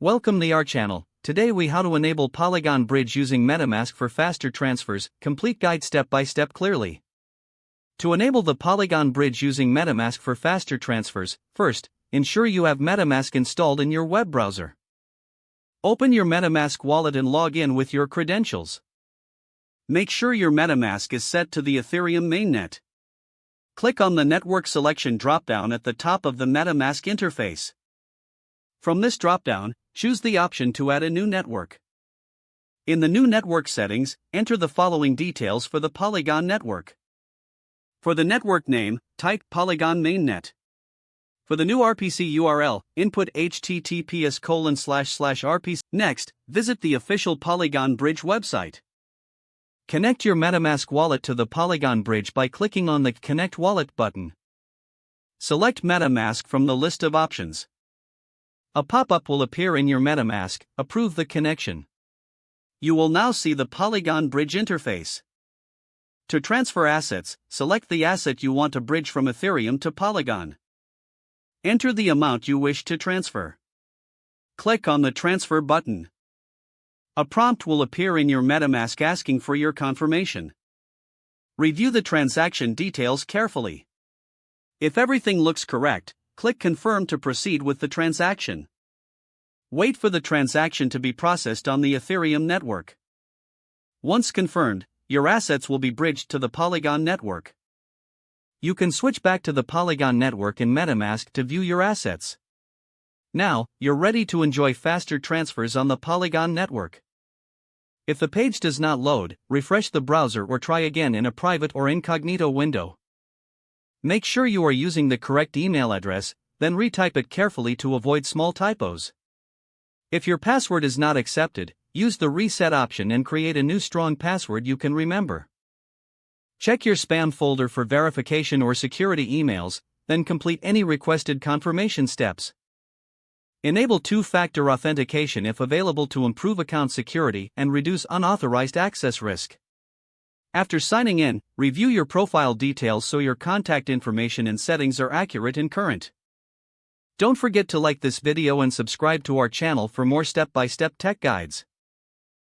Welcome to our channel. Today we how to enable Polygon bridge using MetaMask for faster transfers, complete guide step by step clearly. To enable the Polygon bridge using MetaMask for faster transfers, first, ensure you have MetaMask installed in your web browser. Open your MetaMask wallet and log in with your credentials. Make sure your MetaMask is set to the Ethereum mainnet. Click on the network selection dropdown at the top of the MetaMask interface. From this dropdown, choose the option to add a new network. In the new network settings, enter the following details for the Polygon network. For the network name, type Polygon mainnet. For the new RPC URL, input https://rpc. Next, visit the official Polygon Bridge website. Connect your MetaMask wallet to the Polygon Bridge by clicking on the Connect Wallet button. Select MetaMask from the list of options. A pop-up will appear in your MetaMask, approve the connection. You will now see the Polygon Bridge interface. To transfer assets, select the asset you want to bridge from Ethereum to Polygon. Enter the amount you wish to transfer. Click on the Transfer button. A prompt will appear in your MetaMask asking for your confirmation. Review the transaction details carefully. If everything looks correct, click Confirm to proceed with the transaction. Wait for the transaction to be processed on the Ethereum network. Once confirmed, your assets will be bridged to the Polygon network. You can switch back to the Polygon network in MetaMask to view your assets. Now, you're ready to enjoy faster transfers on the Polygon network. If the page does not load, refresh the browser or try again in a private or incognito window. Make sure you are using the correct email address, then retype it carefully to avoid small typos. If your password is not accepted, use the reset option and create a new strong password you can remember. Check your spam folder for verification or security emails, then complete any requested confirmation steps. Enable two-factor authentication if available to improve account security and reduce unauthorized access risk. After signing in, review your profile details so your contact information and settings are accurate and current. Don't forget to like this video and subscribe to our channel for more step-by-step tech guides.